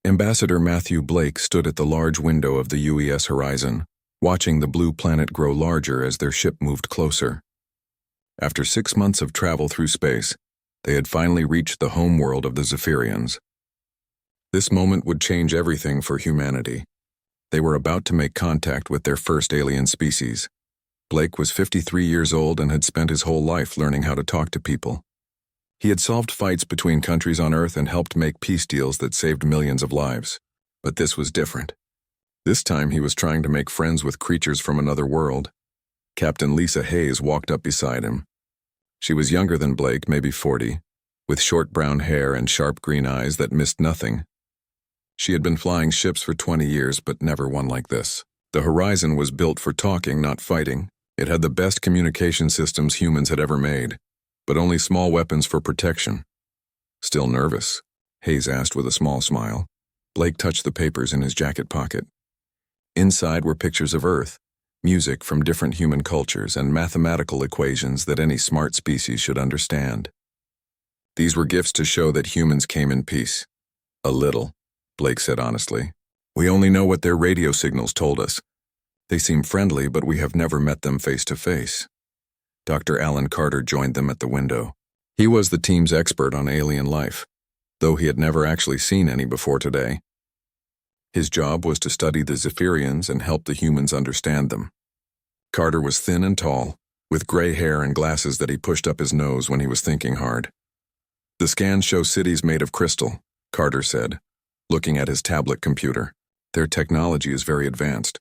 Ambassador Matthew Blake stood at the large window of the UES horizon, watching the blue planet grow larger as their ship moved closer. After 6 months of travel through space, they had finally reached the home world of the Zephyrians. This moment would change everything for humanity. They were about to make contact with their first alien species. Blake was 53 years old and had spent his whole life learning how to talk to people. He had solved fights between countries on Earth and helped make peace deals that saved millions of lives. But this was different. This time he was trying to make friends with creatures from another world. Captain Lisa Hayes walked up beside him. She was younger than Blake, maybe 40, with short brown hair and sharp green eyes that missed nothing. She had been flying ships for 20 years, but never one like this. The Horizon was built for talking, not fighting. It had the best communication systems humans had ever made, but only small weapons for protection. Still nervous? Hayes asked with a small smile. Blake touched the papers in his jacket pocket. Inside were pictures of Earth, music from different human cultures, and mathematical equations that any smart species should understand. These were gifts to show that humans came in peace. A little, Blake said honestly. We only know what their radio signals told us. They seem friendly, but we have never met them face to face. Dr. Alan Carter joined them at the window. He was the team's expert on alien life, though he had never actually seen any before today. His job was to study the Zephyrians and help the humans understand them. Carter was thin and tall, with gray hair and glasses that he pushed up his nose when he was thinking hard. The scans show cities made of crystal, Carter said, looking at his tablet computer. Their technology is very advanced,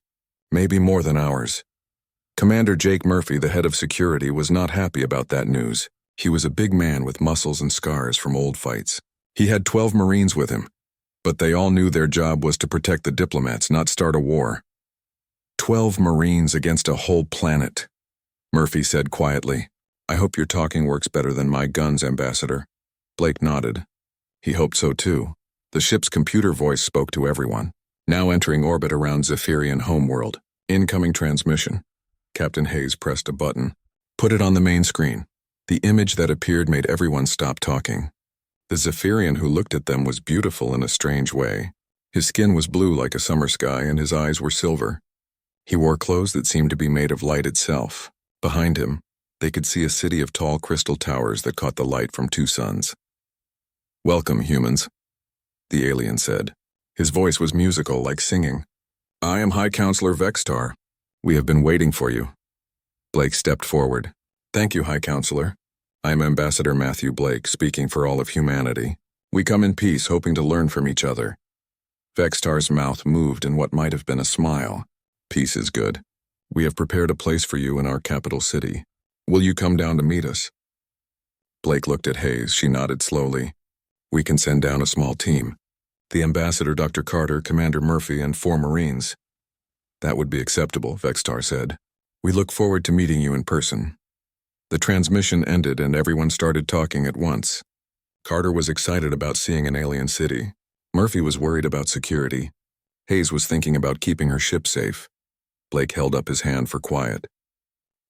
maybe more than ours. Commander Jake Murphy, the head of security, was not happy about that news. He was a big man with muscles and scars from old fights. He had 12 Marines with him, but they all knew their job was to protect the diplomats, not start a war. 12 Marines against a whole planet, Murphy said quietly. I hope your talking works better than my guns, Ambassador. Blake nodded. He hoped so too. The ship's computer voice spoke to everyone. Now entering orbit around Zephyrian homeworld. Incoming transmission. Captain Hayes pressed a button. Put it on the main screen. The image that appeared made everyone stop talking. The Zephyrian who looked at them was beautiful in a strange way. His skin was blue like a summer sky and his eyes were silver. He wore clothes that seemed to be made of light itself. Behind him, they could see a city of tall crystal towers that caught the light from 2 suns. Welcome, humans, the alien said. His voice was musical, like singing. I am High Counselor Vextar. We have been waiting for you. Blake stepped forward. Thank you, High Counselor. I am Ambassador Matthew Blake, speaking for all of humanity. We come in peace, hoping to learn from each other. Vextar's mouth moved in what might have been a smile. Peace is good. We have prepared a place for you in our capital city. Will you come down to meet us? Blake looked at Hayes. She nodded slowly. We can send down a small team. The Ambassador, Dr. Carter, Commander Murphy, and 4 Marines. That would be acceptable, Vextar said. We look forward to meeting you in person. The transmission ended and everyone started talking at once. Carter was excited about seeing an alien city. Murphy was worried about security. Hayes was thinking about keeping her ship safe. Blake held up his hand for quiet.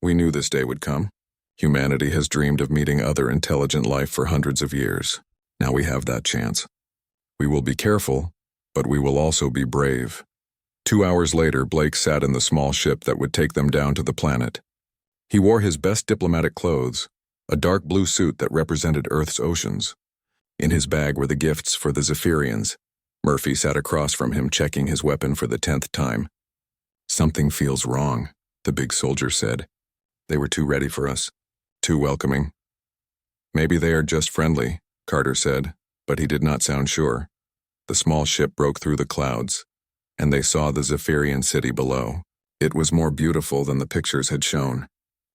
We knew this day would come. Humanity has dreamed of meeting other intelligent life for hundreds of years. Now we have that chance. We will be careful, but we will also be brave. 2 hours later, Blake sat in the small ship that would take them down to the planet. He wore his best diplomatic clothes, a dark blue suit that represented Earth's oceans. In his bag were the gifts for the Zephyrians. Murphy sat across from him, checking his weapon for the 10th time. Something feels wrong, the big soldier said. They were too ready for us, too welcoming. Maybe they are just friendly, Carter said, but he did not sound sure. The small ship broke through the clouds, and they saw the Zephyrian city below. It was more beautiful than the pictures had shown.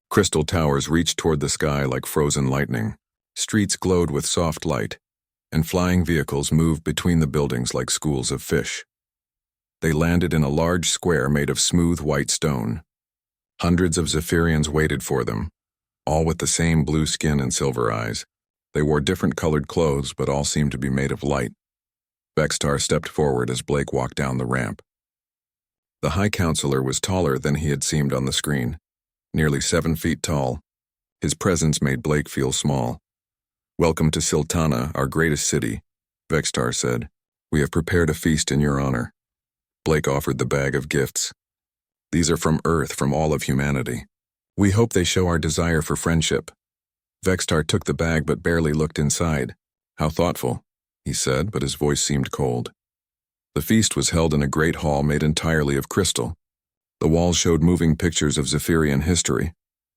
Crystal towers reached toward the sky like frozen lightning. Streets glowed with soft light, and flying vehicles moved between the buildings like schools of fish. They landed in a large square made of smooth white stone. Hundreds of Zephyrians waited for them, all with the same blue skin and silver eyes. They wore different colored clothes, but all seemed to be made of light. Vextar stepped forward as Blake walked down the ramp. The High Counselor was taller than he had seemed on the screen, nearly 7 feet tall. His presence made Blake feel small. Welcome to Siltana, our greatest city, Vextar said. We have prepared a feast in your honor. Blake offered the bag of gifts. These are from Earth, from all of humanity. We hope they show our desire for friendship. Vextar took the bag but barely looked inside. How thoughtful, he said, but his voice seemed cold. The feast was held in a great hall made entirely of crystal. The walls showed moving pictures of Zephyrian history,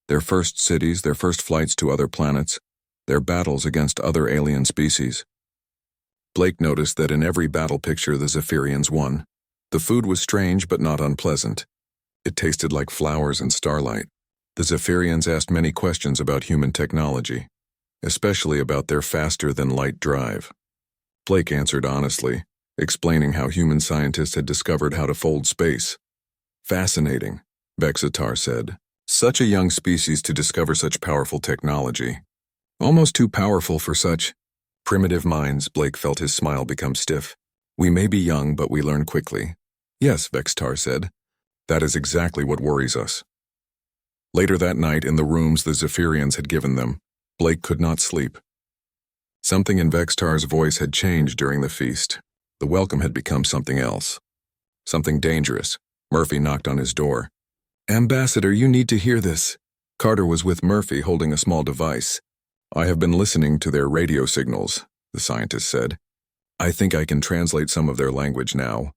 their first cities, their first flights to other planets, their battles against other alien species. Blake noticed that in every battle picture the Zephyrians won. The food was strange but not unpleasant. It tasted like flowers and starlight. The Zephyrians asked many questions about human technology, especially about their faster-than-light drive. Blake answered honestly, explaining how human scientists had discovered how to fold space. Fascinating, Vexitar said. Such a young species to discover such powerful technology. Almost too powerful for such primitive minds. Blake felt his smile become stiff. We may be young, but we learn quickly. Yes, Vexitar said. That is exactly what worries us. Later that night, in the rooms the Zephyrians had given them, Blake could not sleep. Something in Vexitar's voice had changed during the feast. The welcome had become something else. Something dangerous. Murphy knocked on his door. Ambassador, you need to hear this. Carter was with Murphy holding a small device. I have been listening to their radio signals, the scientist said. I think I can translate some of their language now.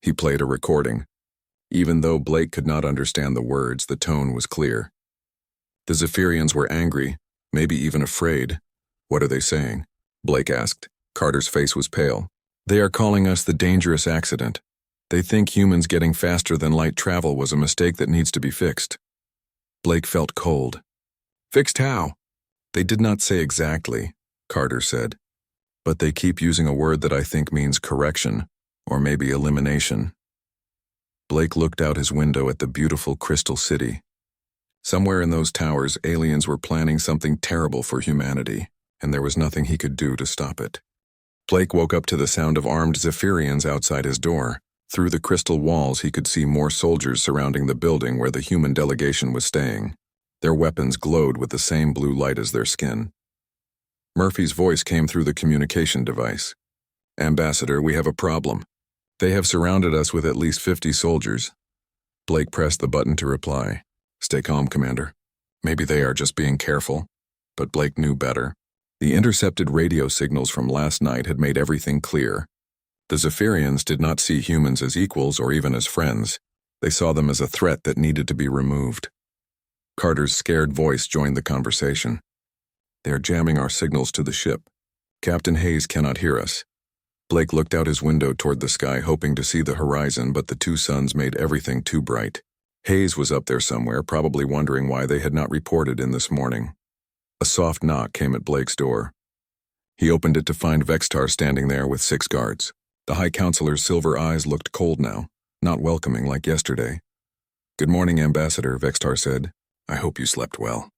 He played a recording. Even though Blake could not understand the words, the tone was clear. The Zephyrians were angry, maybe even afraid. What are they saying? Blake asked. Carter's face was pale. They are calling us the dangerous accident. They think humans getting faster-than-light travel was a mistake that needs to be fixed. Blake felt cold. Fixed how? They did not say exactly, Carter said. But they keep using a word that I think means correction, or maybe elimination. Blake looked out his window at the beautiful crystal city. Somewhere in those towers, aliens were planning something terrible for humanity, and there was nothing he could do to stop it. Blake woke up to the sound of armed Zephyrians outside his door. Through the crystal walls, he could see more soldiers surrounding the building where the human delegation was staying. Their weapons glowed with the same blue light as their skin. Murphy's voice came through the communication device. Ambassador, we have a problem. They have surrounded us with at least 50 soldiers. Blake pressed the button to reply. Stay calm, Commander. Maybe they are just being careful. But Blake knew better. The intercepted radio signals from last night had made everything clear. The Zephyrians did not see humans as equals or even as friends. They saw them as a threat that needed to be removed. Carter's scared voice joined the conversation. They are jamming our signals to the ship. Captain Hayes cannot hear us. Blake looked out his window toward the sky, hoping to see the horizon, but the two suns made everything too bright. Hayes was up there somewhere, probably wondering why they had not reported in this morning. A soft knock came at Blake's door. He opened it to find Vexitar standing there with 6 guards. The High Counselor's silver eyes looked cold now, not welcoming like yesterday. Good morning, Ambassador, Vexitar said. I hope you slept well.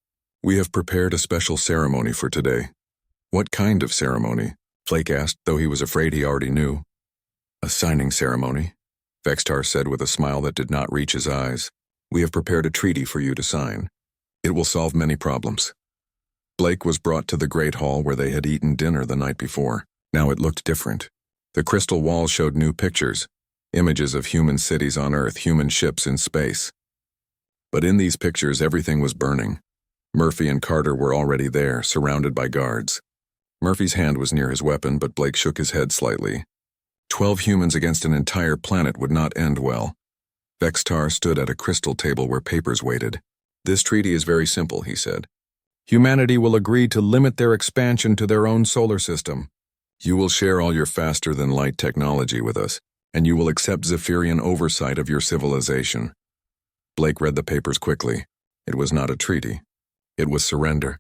We have prepared a special ceremony for today. What kind of ceremony? Blake asked, though he was afraid he already knew. A signing ceremony, Vexitar said with a smile that did not reach his eyes. We have prepared a treaty for you to sign. It will solve many problems. Blake was brought to the great hall where they had eaten dinner the night before. Now it looked different. The crystal walls showed new pictures, images of human cities on Earth, human ships in space. But in these pictures, everything was burning. Murphy and Carter were already there, surrounded by guards. Murphy's hand was near his weapon, but Blake shook his head slightly. 12 humans against an entire planet would not end well. Vexitar stood at a crystal table where papers waited. This treaty is very simple, he said. Humanity will agree to limit their expansion to their own solar system. You will share all your faster-than-light technology with us, and you will accept Zephyrian oversight of your civilization. Blake read the papers quickly. It was not a treaty. It was surrender.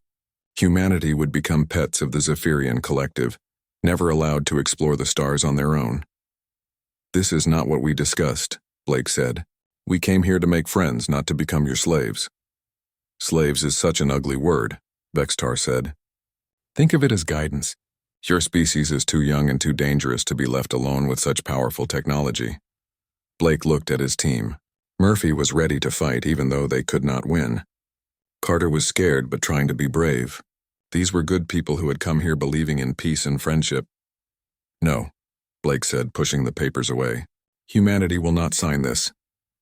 Humanity would become pets of the Zephyrian collective, never allowed to explore the stars on their own. This is not what we discussed, Blake said. We came here to make friends, not to become your slaves. Slaves is such an ugly word, Vexitar said. Think of it as guidance. Your species is too young and too dangerous to be left alone with such powerful technology. Blake looked at his team. Murphy was ready to fight even though they could not win. Carter was scared but trying to be brave. These were good people who had come here believing in peace and friendship. No, Blake said, pushing the papers away. Humanity will not sign this.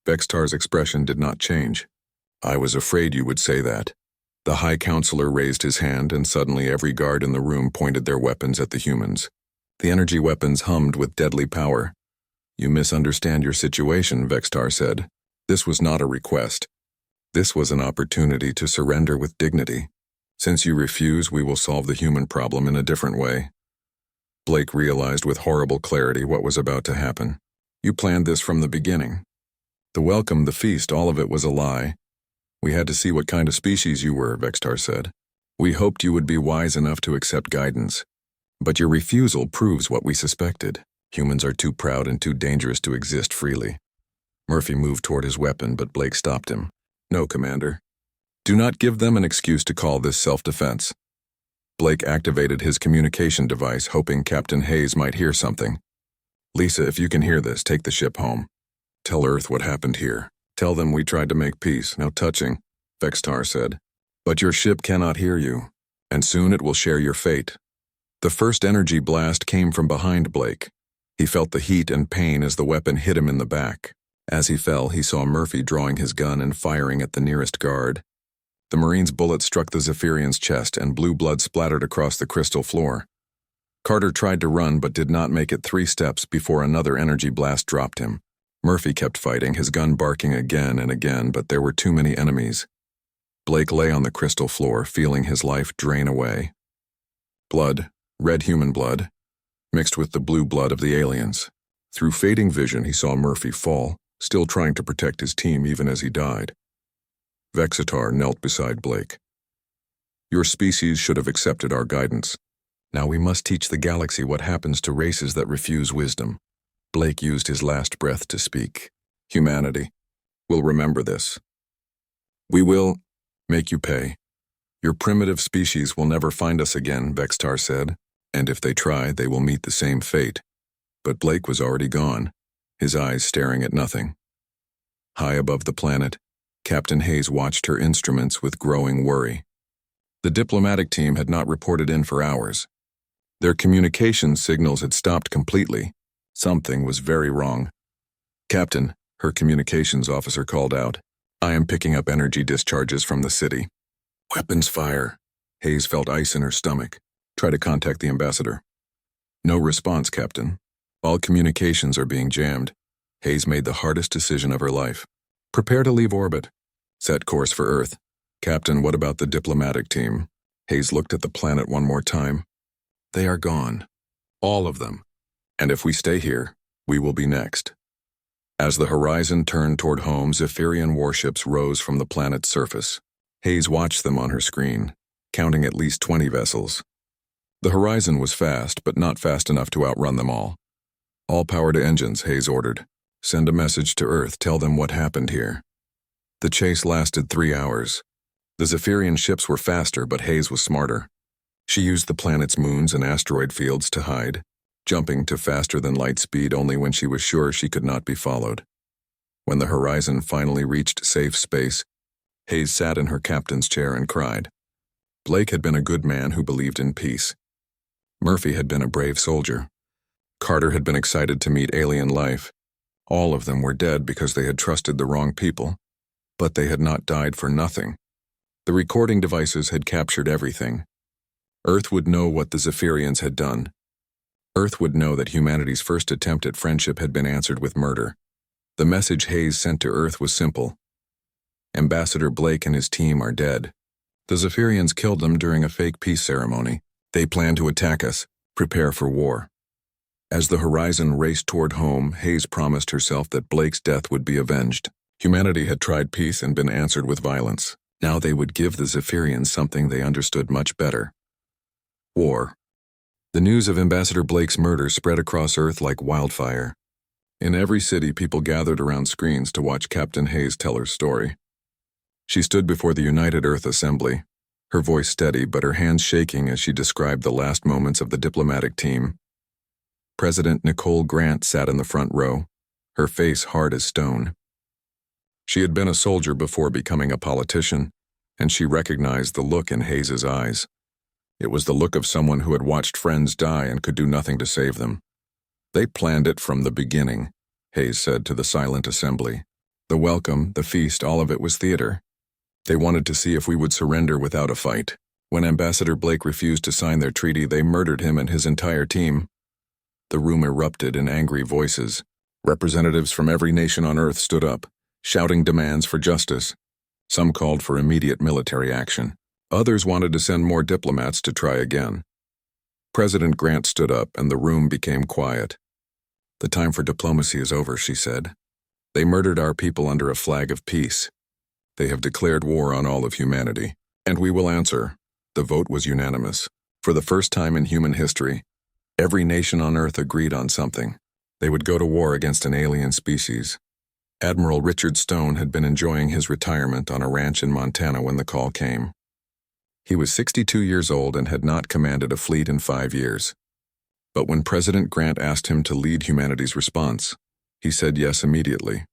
Vextar's expression did not change. I was afraid you would say that. The High Counselor raised his hand, and suddenly every guard in the room pointed their weapons at the humans. The energy weapons hummed with deadly power. You misunderstand your situation, Vextar said. This was not a request. This was an opportunity to surrender with dignity. Since you refuse, we will solve the human problem in a different way. Blake realized with horrible clarity what was about to happen. You planned this from the beginning. The welcome, the feast, all of it was a lie. We had to see what kind of species you were, Vextar said. We hoped you would be wise enough to accept guidance. But your refusal proves what we suspected. Humans are too proud and too dangerous to exist freely. Murphy moved toward his weapon, but Blake stopped him. No, Commander. Do not give them an excuse to call this self-defense. Blake activated his communication device, hoping Captain Hayes might hear something. Lisa, if you can hear this, take the ship home. Tell Earth what happened here. Tell them we tried to make peace. Now touching, Vextar said. But your ship cannot hear you, and soon it will share your fate. The first energy blast came from behind Blake. He felt the heat and pain as the weapon hit him in the back. As he fell, he saw Murphy drawing his gun and firing at the nearest guard. The Marine's bullet struck the Zephyrian's chest, and blue blood splattered across the crystal floor. Carter tried to run but did not make it 3 steps before another energy blast dropped him. Murphy kept fighting, his gun barking again and again, but there were too many enemies. Blake lay on the crystal floor, feeling his life drain away. Blood, red human blood, mixed with the blue blood of the aliens. Through fading vision, he saw Murphy fall, still trying to protect his team even as he died. Vexitar knelt beside Blake. Your species should have accepted our guidance. Now we must teach the galaxy what happens to races that refuse wisdom. Blake used his last breath to speak. Humanity will remember this. We will make you pay. Your primitive species will never find us again, Vextar said, and if they try, they will meet the same fate. But Blake was already gone, his eyes staring at nothing. High above the planet, Captain Hayes watched her instruments with growing worry. The diplomatic team had not reported in for hours. Their communications signals had stopped completely. Something was very wrong. Captain, her communications officer called out. I am picking up energy discharges from the city. Weapons fire. Hayes felt ice in her stomach. Try to contact the ambassador. No response, Captain. All communications are being jammed. Hayes made the hardest decision of her life. Prepare to leave orbit. Set course for Earth. Captain, what about the diplomatic team? Hayes looked at the planet one more time. They are gone. All of them. And if we stay here, we will be next. As the horizon turned toward home, Zephyrian warships rose from the planet's surface. Hayes watched them on her screen, counting at least 20 vessels. The horizon was fast, but not fast enough to outrun them all. All power to engines, Hayes ordered. Send a message to Earth, tell them what happened here. The chase lasted 3 hours. The Zephyrian ships were faster, but Hayes was smarter. She used the planet's moons and asteroid fields to hide, jumping to faster than light speed only when she was sure she could not be followed. When the horizon finally reached safe space, Hayes sat in her captain's chair and cried. Blake had been a good man who believed in peace. Murphy had been a brave soldier. Carter had been excited to meet alien life. All of them were dead because they had trusted the wrong people. But they had not died for nothing. The recording devices had captured everything. Earth would know what the Zephyrians had done. Earth would know that humanity's first attempt at friendship had been answered with murder. The message Hayes sent to Earth was simple. Ambassador Blake and his team are dead. The Zephyrians killed them during a fake peace ceremony. They plan to attack us. Prepare for war. As the horizon raced toward home, Hayes promised herself that Blake's death would be avenged. Humanity had tried peace and been answered with violence. Now they would give the Zephyrians something they understood much better. War. The news of Ambassador Blake's murder spread across Earth like wildfire. In every city, people gathered around screens to watch Captain Hayes tell her story. She stood before the United Earth Assembly, her voice steady but her hands shaking as she described the last moments of the diplomatic team. President Nicole Grant sat in the front row, her face hard as stone. She had been a soldier before becoming a politician, and she recognized the look in Hayes's eyes. It was the look of someone who had watched friends die and could do nothing to save them. They planned it from the beginning, Hayes said to the silent assembly. The welcome, the feast, all of it was theater. They wanted to see if we would surrender without a fight. When Ambassador Blake refused to sign their treaty, they murdered him and his entire team. The room erupted in angry voices. Representatives from every nation on Earth stood up, shouting demands for justice. Some called for immediate military action. Others wanted to send more diplomats to try again. President Grant stood up and the room became quiet. The time for diplomacy is over, she said. They murdered our people under a flag of peace. They have declared war on all of humanity, and we will answer. The vote was unanimous. For the first time in human history, every nation on Earth agreed on something. They would go to war against an alien species. Admiral Richard Stone had been enjoying his retirement on a ranch in Montana when the call came. He was 62 years old and had not commanded a fleet in 5 years. But when President Grant asked him to lead humanity's response, he said yes immediately.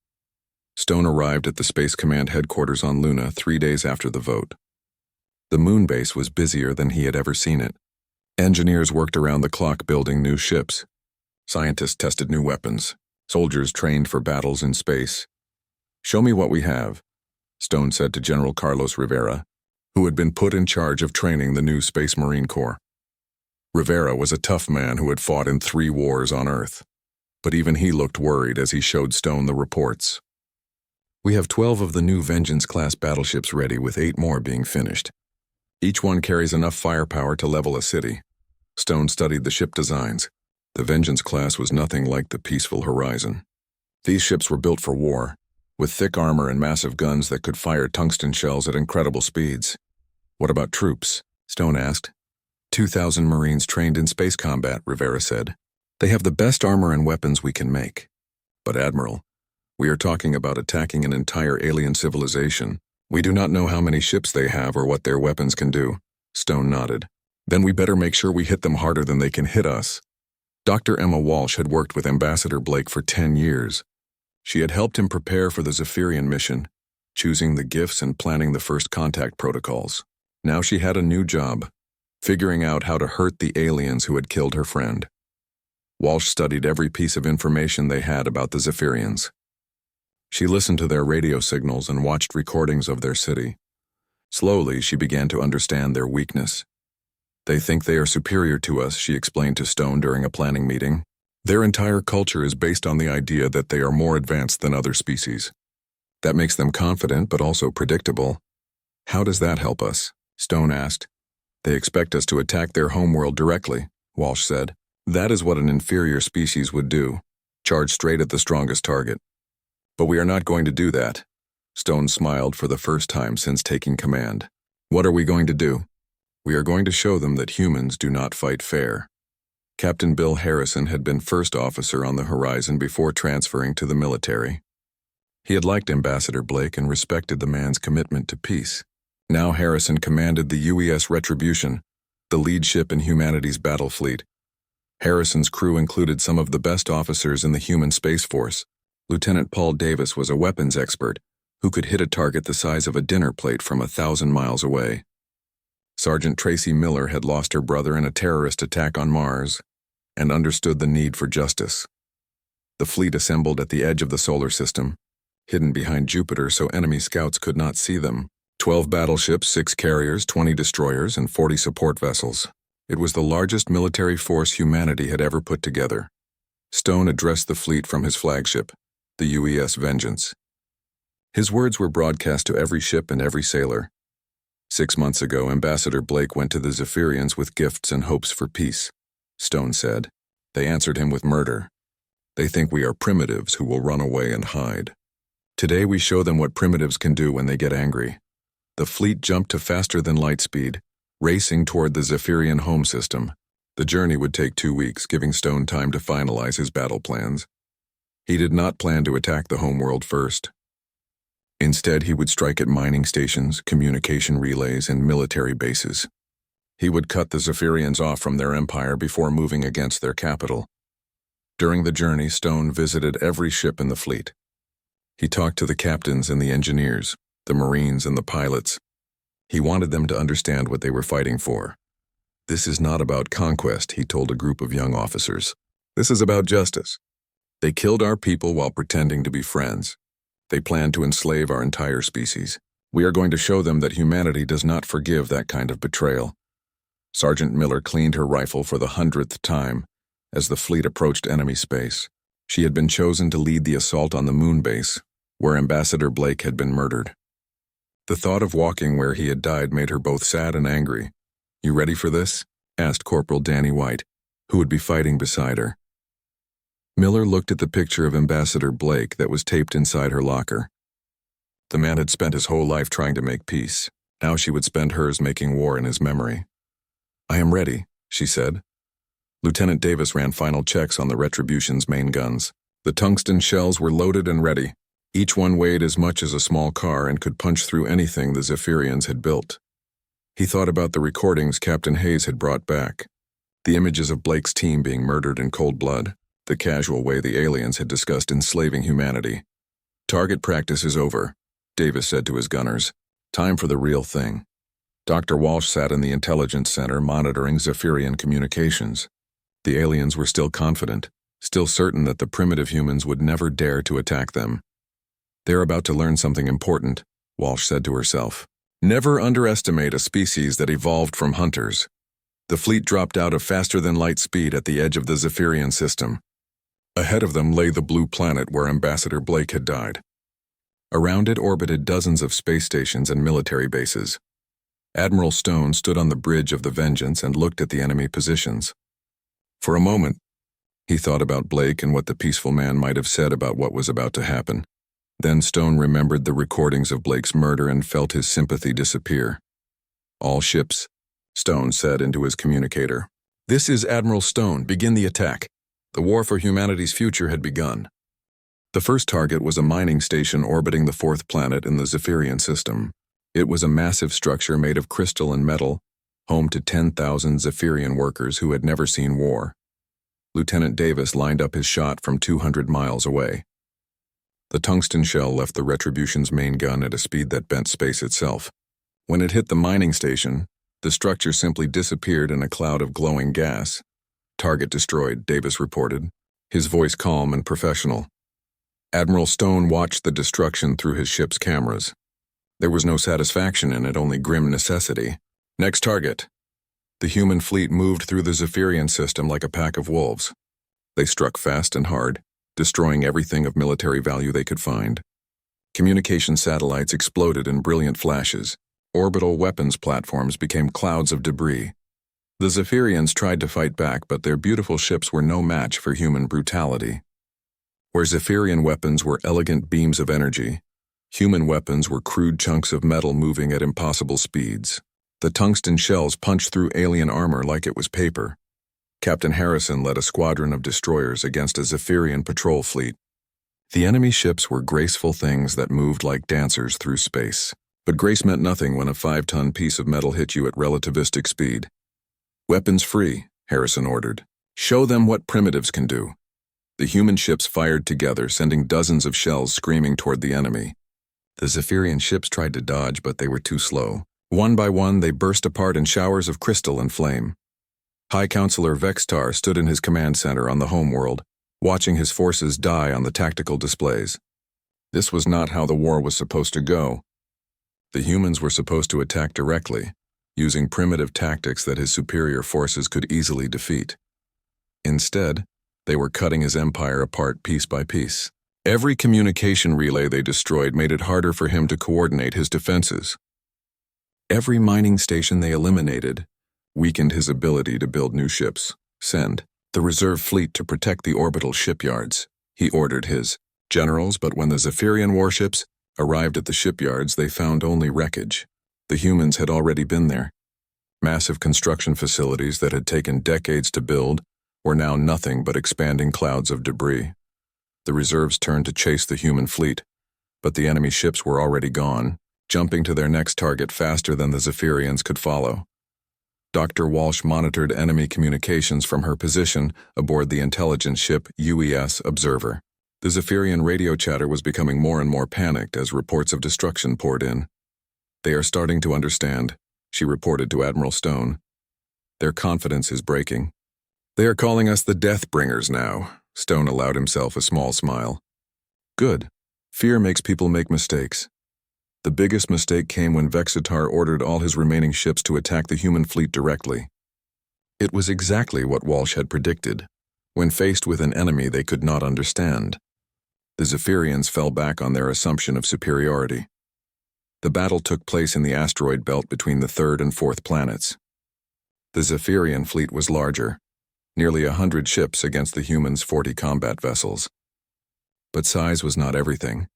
Stone arrived at the Space Command headquarters on Luna 3 days after the vote. The moon base was busier than he had ever seen it. Engineers worked around the clock building new ships. Scientists tested new weapons. Soldiers trained for battles in space. Show me what we have, Stone said to General Carlos Rivera, who had been put in charge of training the new Space Marine Corps. Rivera was a tough man who had fought in 3 wars on Earth, but even he looked worried as he showed Stone the reports. We have 12 of the new Vengeance-class battleships ready, with 8 more being finished. Each one carries enough firepower to level a city. Stone studied the ship designs. The Vengeance class was nothing like the peaceful Horizon. These ships were built for war, with thick armor and massive guns that could fire tungsten shells at incredible speeds. What about troops? Stone asked. 2,000 Marines trained in space combat, Rivera said. They have the best armor and weapons we can make. But Admiral, we are talking about attacking an entire alien civilization. We do not know how many ships they have or what their weapons can do. Stone nodded. Then we better make sure we hit them harder than they can hit us. Dr. Emma Walsh had worked with Ambassador Blake for 10 years. She had helped him prepare for the Zephyrian mission, choosing the gifts and planning the first contact protocols. Now she had a new job, figuring out how to hurt the aliens who had killed her friend. Walsh studied every piece of information they had about the Zephyrians. She listened to their radio signals and watched recordings of their city. Slowly, she began to understand their weakness. They think they are superior to us, she explained to Stone during a planning meeting. Their entire culture is based on the idea that they are more advanced than other species. That makes them confident but also predictable. How does that help us? Stone asked. They expect us to attack their homeworld directly, Walsh said. That is what an inferior species would do, charge straight at the strongest target. But we are not going to do that. Stone smiled for the first time since taking command. What are we going to do? We are going to show them that humans do not fight fair. Captain Bill Harrison had been first officer on the Horizon before transferring to the military. He had liked Ambassador Blake and respected the man's commitment to peace. Now Harrison commanded the UES Retribution, the lead ship in humanity's battle fleet. Harrison's crew included some of the best officers in the human Space Force. Lieutenant Paul Davis was a weapons expert who could hit a target the size of a dinner plate from 1,000 miles away. Sergeant Tracy Miller had lost her brother in a terrorist attack on Mars and understood the need for justice. The fleet assembled at the edge of the solar system, hidden behind Jupiter so enemy scouts could not see them. 12 battleships, 6 carriers, 20 destroyers, and 40 support vessels. It was the largest military force humanity had ever put together. Stone addressed the fleet from his flagship, the UES Vengeance. His words were broadcast to every ship and every sailor. 6 months ago, Ambassador Blake went to the Zephyrians with gifts and hopes for peace, Stone said. They answered him with murder. They think we are primitives who will run away and hide. Today we show them what primitives can do when they get angry. The fleet jumped to faster than light speed, racing toward the Zephyrian home system. The journey would take 2 weeks, giving Stone time to finalize his battle plans. He did not plan to attack the homeworld first. Instead, he would strike at mining stations, communication relays, and military bases. He would cut the Zephyrians off from their empire before moving against their capital. During the journey, Stone visited every ship in the fleet. He talked to the captains and the engineers, the Marines and the pilots. He wanted them to understand what they were fighting for. This is not about conquest, he told a group of young officers. This is about justice. They killed our people while pretending to be friends. They planned to enslave our entire species. We are going to show them that humanity does not forgive that kind of betrayal. Sergeant Miller cleaned her rifle for the 100th time as the fleet approached enemy space. She had been chosen to lead the assault on the moon base, where Ambassador Blake had been murdered. The thought of walking where he had died made her both sad and angry. "You ready for this?" asked Corporal Danny White, who would be fighting beside her. Miller looked at the picture of Ambassador Blake that was taped inside her locker. The man had spent his whole life trying to make peace. Now she would spend hers making war in his memory. "I am ready," she said. Lieutenant Davis ran final checks on the Retribution's main guns. The tungsten shells were loaded and ready. Each one weighed as much as a small car and could punch through anything the Zephyrians had built. He thought about the recordings Captain Hayes had brought back. The images of Blake's team being murdered in cold blood, the casual way the aliens had discussed enslaving humanity. "Target practice is over," Davis said to his gunners. "Time for the real thing." Dr. Walsh sat in the intelligence center monitoring Zephyrian communications. The aliens were still confident, still certain that the primitive humans would never dare to attack them. "They're about to learn something important," Walsh said to herself. "Never underestimate a species that evolved from hunters." The fleet dropped out of faster-than-light speed at the edge of the Zephyrian system. Ahead of them lay the blue planet where Ambassador Blake had died. Around it orbited dozens of space stations and military bases. Admiral Stone stood on the bridge of the Vengeance and looked at the enemy positions. For a moment, he thought about Blake and what the peaceful man might have said about what was about to happen. Then Stone remembered the recordings of Blake's murder and felt his sympathy disappear. "All ships," Stone said into his communicator. "This is Admiral Stone. Begin the attack." The war for humanity's future had begun. The first target was a mining station orbiting the fourth planet in the Zephyrian system. It was a massive structure made of crystal and metal, home to 10,000 Zephyrian workers who had never seen war. Lieutenant Davis lined up his shot from 200 miles away. The tungsten shell left the Retribution's main gun at a speed that bent space itself. When it hit the mining station, the structure simply disappeared in a cloud of glowing gas. "Target destroyed," Davis reported, his voice calm and professional. Admiral Stone watched the destruction through his ship's cameras. There was no satisfaction in it, only grim necessity. "Next target." The human fleet moved through the Zephyrian system like a pack of wolves. They struck fast and hard, destroying everything of military value they could find. Communication satellites exploded in brilliant flashes. Orbital weapons platforms became clouds of debris. The Zephyrians tried to fight back, but their beautiful ships were no match for human brutality. Where Zephyrian weapons were elegant beams of energy, human weapons were crude chunks of metal moving at impossible speeds. The tungsten shells punched through alien armor like it was paper. Captain Harrison led a squadron of destroyers against a Zephyrian patrol fleet. The enemy ships were graceful things that moved like dancers through space. But grace meant nothing when a 5-ton piece of metal hit you at relativistic speed. "Weapons free," Harrison ordered. "Show them what primitives can do." The human ships fired together, sending dozens of shells screaming toward the enemy. The Zephyrian ships tried to dodge, but they were too slow. One by one, they burst apart in showers of crystal and flame. High Counselor Vextar stood in his command center on the homeworld, watching his forces die on the tactical displays. This was not how the war was supposed to go. The humans were supposed to attack directly, using primitive tactics that his superior forces could easily defeat. Instead, they were cutting his empire apart piece by piece. Every communication relay they destroyed made it harder for him to coordinate his defenses. Every mining station they eliminated weakened his ability to build new ships. "Send the reserve fleet to protect the orbital shipyards," he ordered his generals, but when the Zephyrian warships arrived at the shipyards, they found only wreckage. The humans had already been there. Massive construction facilities that had taken decades to build were now nothing but expanding clouds of debris. The reserves turned to chase the human fleet, but the enemy ships were already gone, jumping to their next target faster than the Zephyrians could follow. Dr. Walsh monitored enemy communications from her position aboard the intelligence ship UES Observer. The Zephyrian radio chatter was becoming more and more panicked as reports of destruction poured in. "They are starting to understand," she reported to Admiral Stone. "Their confidence is breaking. They are calling us the Deathbringers now. Stone allowed himself a small smile. Good. Fear makes people make mistakes. The biggest mistake came when Vexitar ordered all his remaining ships to attack the human fleet directly. It was exactly what Walsh had predicted, when faced with an enemy they could not understand. The Zephyrians fell back on their assumption of superiority. The battle took place in the asteroid belt between the third and fourth planets. The Zephyrian fleet was larger, nearly 100 ships against the humans' 40 combat vessels. But size was not everything.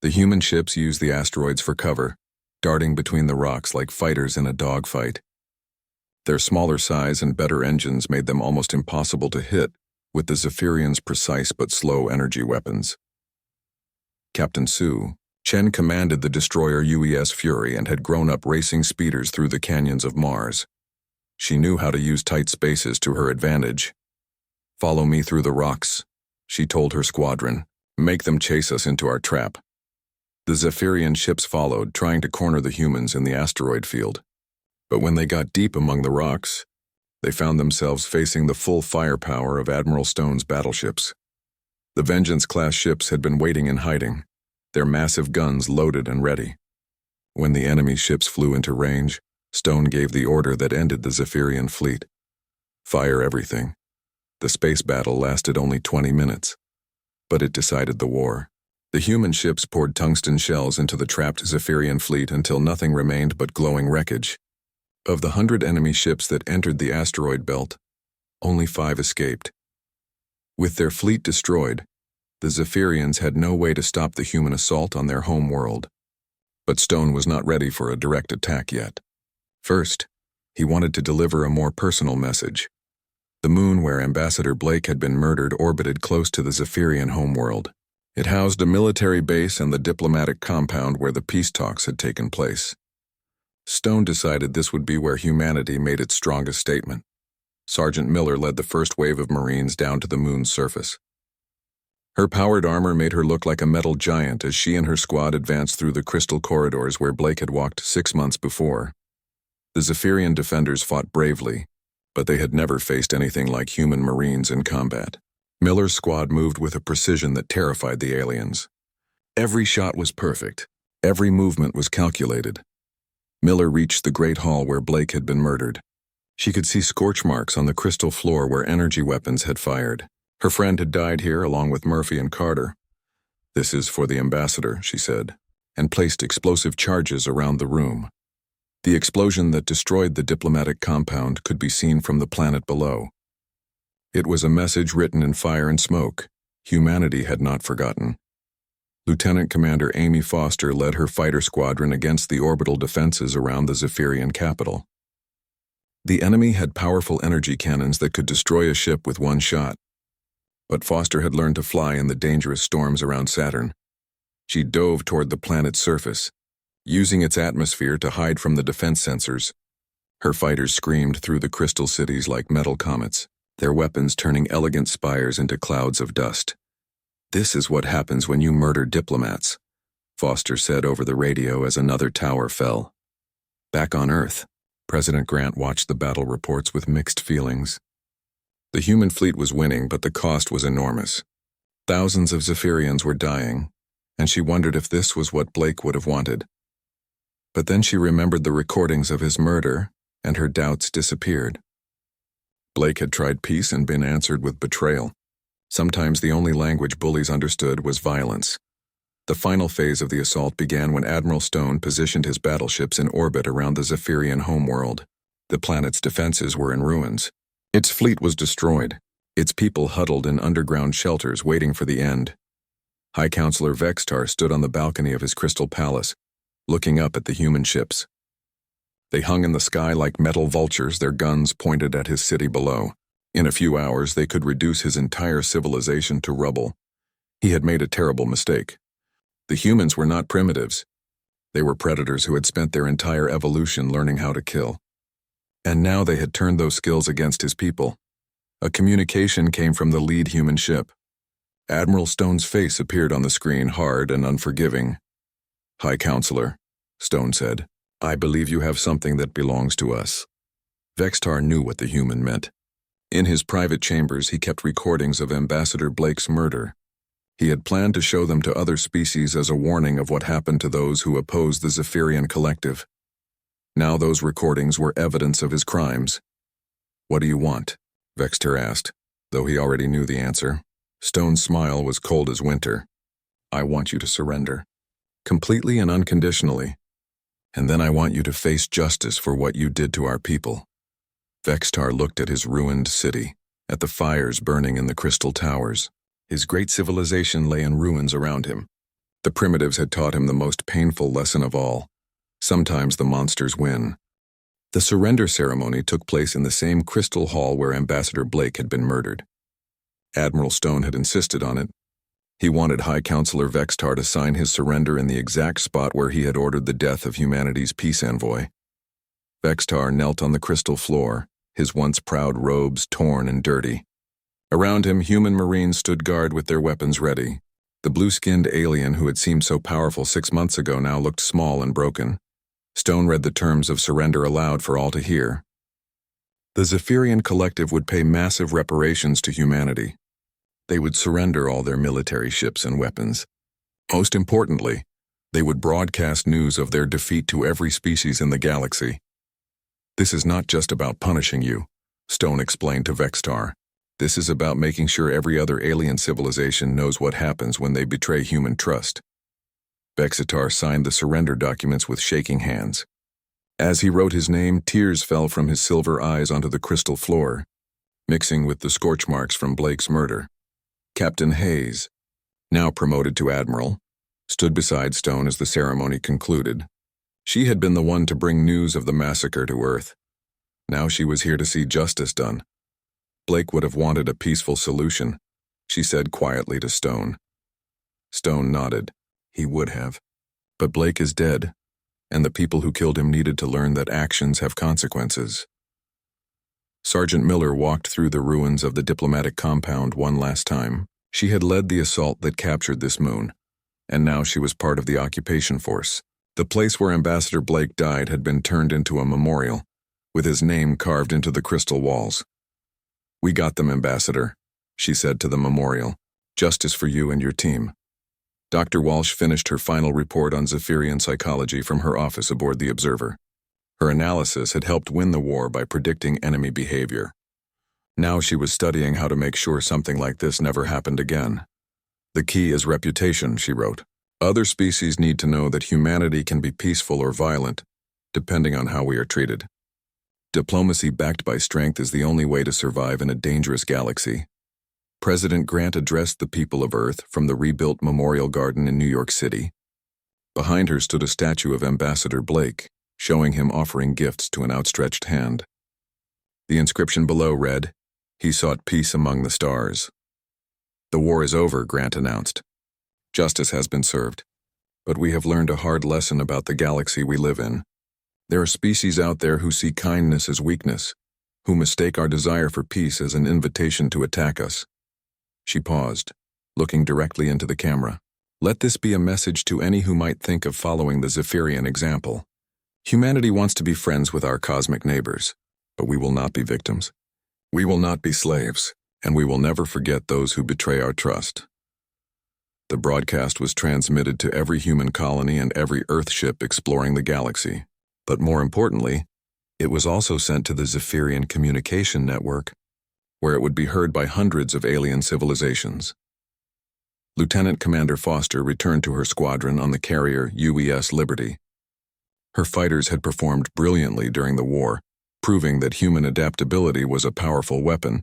The human ships used the asteroids for cover, darting between the rocks like fighters in a dogfight. Their smaller size and better engines made them almost impossible to hit with the Zephyrians' precise but slow energy weapons. Captain Su Chen commanded the destroyer UES Fury and had grown up racing speeders through the canyons of Mars. She knew how to use tight spaces to her advantage. "Follow me through the rocks," she told her squadron. "Make them chase us into our trap." The Zephyrian ships followed, trying to corner the humans in the asteroid field. But when they got deep among the rocks, they found themselves facing the full firepower of Admiral Stone's battleships. The Vengeance-class ships had been waiting in hiding, their massive guns loaded and ready. When the enemy ships flew into range, Stone gave the order that ended the Zephyrian fleet. Fire everything. The space battle lasted only 20 minutes, but it decided the war. The human ships poured tungsten shells into the trapped Zephyrian fleet until nothing remained but glowing wreckage. Of the 100 enemy ships that entered the asteroid belt, only 5 escaped. With their fleet destroyed, the Zephyrians had no way to stop the human assault on their home world. But Stone was not ready for a direct attack yet. First, he wanted to deliver a more personal message. The moon where Ambassador Blake had been murdered orbited close to the Zephyrian homeworld. It housed a military base and the diplomatic compound where the peace talks had taken place. Stone decided this would be where humanity made its strongest statement. Sergeant Miller led the first wave of Marines down to the moon's surface. Her powered armor made her look like a metal giant as she and her squad advanced through the crystal corridors where Blake had walked 6 months before. The Zephyrian defenders fought bravely, but they had never faced anything like human Marines in combat. Miller's squad moved with a precision that terrified the aliens. Every shot was perfect. Every movement was calculated. Miller reached the great hall where Blake had been murdered. She could see scorch marks on the crystal floor where energy weapons had fired. Her friend had died here along with Murphy and Carter. "This is for the ambassador," she said, and placed explosive charges around the room. The explosion that destroyed the diplomatic compound could be seen from the planet below. It was a message written in fire and smoke. Humanity had not forgotten. Lieutenant Commander Amy Foster led her fighter squadron against the orbital defenses around the Zephyrian capital. The enemy had powerful energy cannons that could destroy a ship with one shot. But Foster had learned to fly in the dangerous storms around Saturn. She dove toward the planet's surface, using its atmosphere to hide from the defense sensors. Her fighters screamed through the crystal cities like metal comets, their weapons turning elegant spires into clouds of dust. "This is what happens when you murder diplomats," Foster said over the radio as another tower fell. Back on Earth, President Grant watched the battle reports with mixed feelings. The human fleet was winning, but the cost was enormous. Thousands of Zephyrians were dying, and she wondered if this was what Blake would have wanted. But then she remembered the recordings of his murder, and her doubts disappeared. Blake had tried peace and been answered with betrayal. Sometimes the only language bullies understood was violence. The final phase of the assault began when Admiral Stone positioned his battleships in orbit around the Zephyrian homeworld. The planet's defenses were in ruins. Its fleet was destroyed, its people huddled in underground shelters waiting for the end. High Counselor Vextar stood on the balcony of his crystal palace, looking up at the human ships. They hung in the sky like metal vultures, their guns pointed at his city below. In a few hours, they could reduce his entire civilization to rubble. He had made a terrible mistake. The humans were not primitives. They were predators who had spent their entire evolution learning how to kill. And now they had turned those skills against his people. A communication came from the lead human ship. Admiral Stone's face appeared on the screen, hard and unforgiving. "High Counselor," Stone said, "I believe you have something that belongs to us." Vextar knew what the human meant. In his private chambers, he kept recordings of Ambassador Blake's murder. He had planned to show them to other species as a warning of what happened to those who opposed the Zephyrian collective. Now those recordings were evidence of his crimes. "What do you want?" Vexter asked, though he already knew the answer. Stone's smile was cold as winter. "I want you to surrender. Completely and unconditionally. And then I want you to face justice for what you did to our people." Vextar looked at his ruined city, at the fires burning in the crystal towers. His great civilization lay in ruins around him. The primitives had taught him the most painful lesson of all. Sometimes the monsters win. The surrender ceremony took place in the same crystal hall where Ambassador Blake had been murdered. Admiral Stone had insisted on it. He wanted High Counselor Vextar to sign his surrender in the exact spot where he had ordered the death of humanity's peace envoy. Vextar knelt on the crystal floor, his once proud robes torn and dirty. Around him, human marines stood guard with their weapons ready. The blue-skinned alien who had seemed so powerful 6 months ago now looked small and broken. Stone read the terms of surrender aloud for all to hear. The Zephyrian collective would pay massive reparations to humanity. They would surrender all their military ships and weapons. Most importantly, they would broadcast news of their defeat to every species in the galaxy. "This is not just about punishing you," Stone explained to Vextar. "This is about making sure every other alien civilization knows what happens when they betray human trust." Vextar signed the surrender documents with shaking hands. As he wrote his name, tears fell from his silver eyes onto the crystal floor, mixing with the scorch marks from Blake's murder. Captain Hayes, now promoted to Admiral, stood beside Stone as the ceremony concluded. She had been the one to bring news of the massacre to Earth. Now she was here to see justice done. Blake would have wanted a peaceful solution, she said quietly to Stone. Stone nodded. He would have. But Blake is dead, and the people who killed him needed to learn that actions have consequences. Sergeant Miller walked through the ruins of the diplomatic compound one last time. She had led the assault that captured this moon, and now she was part of the occupation force. The place where Ambassador Blake died had been turned into a memorial, with his name carved into the crystal walls. "We got them, Ambassador," she said to the memorial. "Justice for you and your team." Dr. Walsh finished her final report on Zephyrian psychology from her office aboard the Observer. Her analysis had helped win the war by predicting enemy behavior. Now she was studying how to make sure something like this never happened again. "The key is reputation," she wrote. "Other species need to know that humanity can be peaceful or violent, depending on how we are treated. Diplomacy backed by strength is the only way to survive in a dangerous galaxy." President Grant addressed the people of Earth from the rebuilt Memorial Garden in New York City. Behind her stood a statue of Ambassador Blake, showing him offering gifts to an outstretched hand. The inscription below read, "He sought peace among the stars." "The war is over," Grant announced. "Justice has been served. But we have learned a hard lesson about the galaxy we live in. There are species out there who see kindness as weakness, who mistake our desire for peace as an invitation to attack us." She paused, looking directly into the camera. "Let this be a message to any who might think of following the Zephyrian example. Humanity wants to be friends with our cosmic neighbors, but we will not be victims. We will not be slaves, and we will never forget those who betray our trust." The broadcast was transmitted to every human colony and every Earth ship exploring the galaxy. But more importantly, it was also sent to the Zephyrian communication network, where it would be heard by hundreds of alien civilizations. Lieutenant Commander Foster returned to her squadron on the carrier UES Liberty. Her fighters had performed brilliantly during the war, proving that human adaptability was a powerful weapon.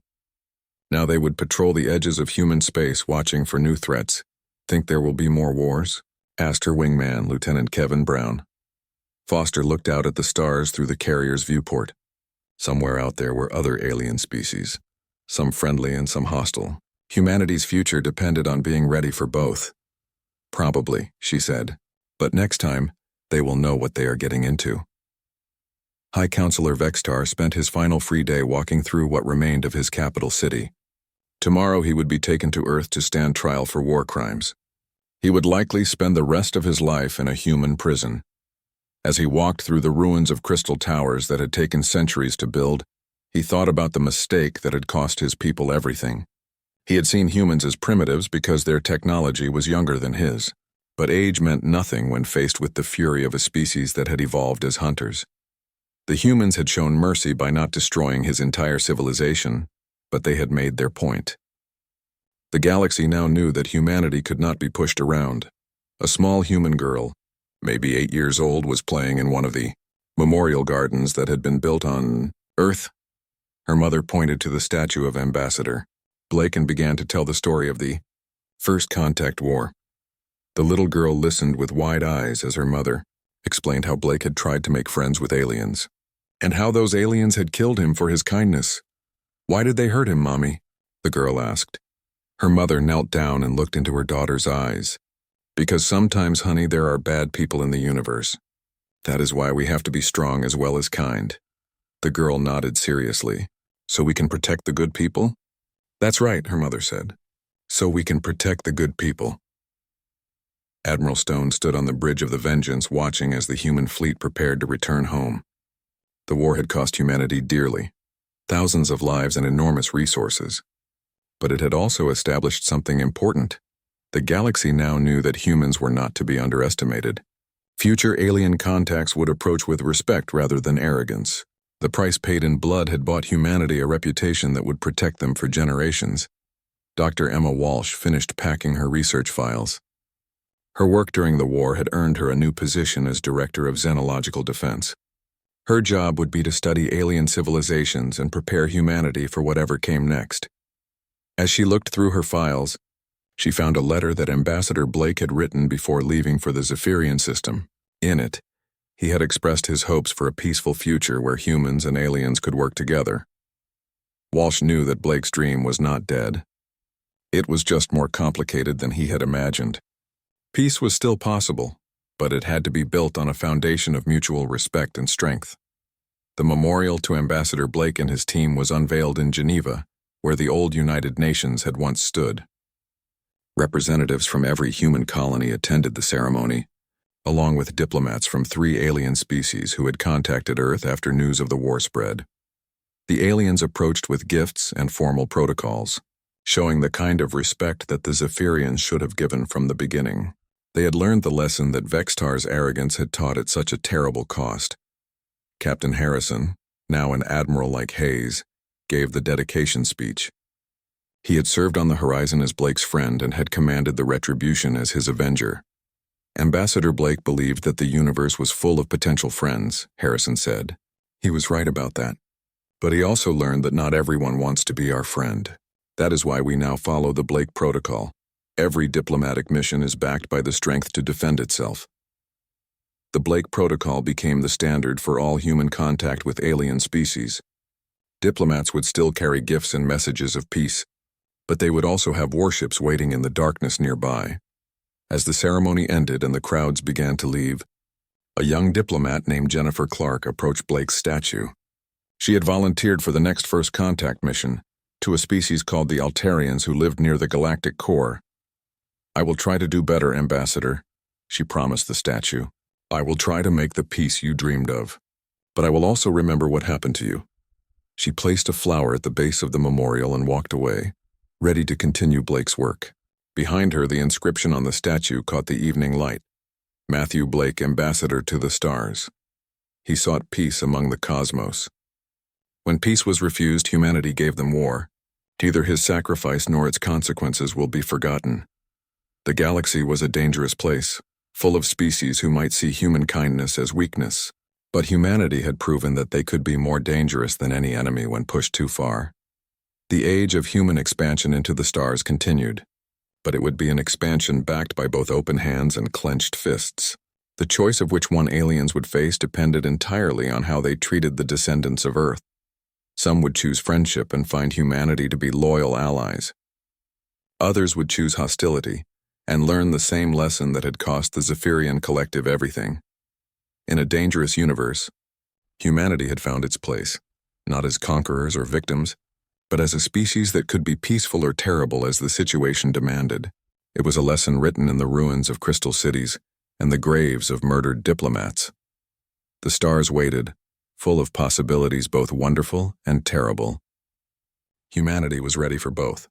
Now they would patrol the edges of human space watching for new threats. "Think there will be more wars?" asked her wingman, Lieutenant Kevin Brown. Foster looked out at the stars through the carrier's viewport. Somewhere out there were other alien species, some friendly and some hostile. Humanity's future depended on being ready for both. "Probably," she said, "but next time, they will know what they are getting into." High Counselor Vextar spent his final free day walking through what remained of his capital city. Tomorrow he would be taken to Earth to stand trial for war crimes. He would likely spend the rest of his life in a human prison. As he walked through the ruins of crystal towers that had taken centuries to build, He thought about the mistake that had cost his people everything. He had seen humans as primitives because their technology was younger than his, but age meant nothing when faced with the fury of a species that had evolved as hunters. The humans had shown mercy by not destroying his entire civilization, but they had made their point. The galaxy now knew that humanity could not be pushed around. A small human girl, maybe 8 years old, was playing in one of the memorial gardens that had been built on Earth. Her mother pointed to the statue of Ambassador Blake and began to tell the story of the First Contact War. The little girl listened with wide eyes as her mother explained how Blake had tried to make friends with aliens, and how those aliens had killed him for his kindness. "Why did they hurt him, Mommy?" the girl asked. Her mother knelt down and looked into her daughter's eyes. "Because sometimes, honey, there are bad people in the universe. That is why we have to be strong as well as kind." The girl nodded seriously. "So we can protect the good people?" "That's right," her mother said. "So we can protect the good people." Admiral Stone stood on the bridge of the Vengeance watching as the human fleet prepared to return home. The war had cost humanity dearly, thousands of lives and enormous resources. But it had also established something important. The galaxy now knew that humans were not to be underestimated. Future alien contacts would approach with respect rather than arrogance. The price paid in blood had bought humanity a reputation that would protect them for generations. Dr. Emma Walsh finished packing her research files. Her work during the war had earned her a new position as Director of Xenological Defense. Her job would be to study alien civilizations and prepare humanity for whatever came next. As she looked through her files, she found a letter that Ambassador Blake had written before leaving for the Zephyrian system. In it, he had expressed his hopes for a peaceful future where humans and aliens could work together. Walsh knew that Blake's dream was not dead. It was just more complicated than he had imagined. Peace was still possible, but it had to be built on a foundation of mutual respect and strength. The memorial to Ambassador Blake and his team was unveiled in Geneva, where the old United Nations had once stood. Representatives from every human colony attended the ceremony, along with diplomats from 3 alien species who had contacted Earth after news of the war spread. The aliens approached with gifts and formal protocols, showing the kind of respect that the Zephyrians should have given from the beginning. They had learned the lesson that Vextar's arrogance had taught at such a terrible cost. Captain Harrison, now an admiral like Hayes, gave the dedication speech. He had served on the horizon as Blake's friend and had commanded the Retribution as his avenger. Ambassador Blake believed that the universe was full of potential friends, Harrison said. He was right about that. But he also learned that not everyone wants to be our friend. That is why we now follow the Blake Protocol. Every diplomatic mission is backed by the strength to defend itself. The Blake Protocol became the standard for all human contact with alien species. Diplomats would still carry gifts and messages of peace, but they would also have warships waiting in the darkness nearby. As the ceremony ended and the crowds began to leave, a young diplomat named Jennifer Clark approached Blake's statue. She had volunteered for the next First Contact mission, to a species called the Altarians who lived near the galactic core. "I will try to do better, Ambassador," she promised the statue. "I will try to make the peace you dreamed of. But I will also remember what happened to you." She placed a flower at the base of the memorial and walked away, ready to continue Blake's work. Behind her, the inscription on the statue caught the evening light. "Matthew Blake, Ambassador to the Stars." He sought peace among the cosmos. When peace was refused, humanity gave them war. Neither his sacrifice nor its consequences will be forgotten. The galaxy was a dangerous place, full of species who might see human kindness as weakness. But humanity had proven that they could be more dangerous than any enemy when pushed too far. The age of human expansion into the stars continued, but it would be an expansion backed by both open hands and clenched fists. The choice of which one aliens would face depended entirely on how they treated the descendants of Earth. Some would choose friendship and find humanity to be loyal allies. Others would choose hostility and learn the same lesson that had cost the Zephyrian collective everything. In a dangerous universe, humanity had found its place, not as conquerors or victims, but as a species that could be peaceful or terrible as the situation demanded. It was a lesson written in the ruins of crystal cities and the graves of murdered diplomats. The stars waited, full of possibilities both wonderful and terrible. Humanity was ready for both.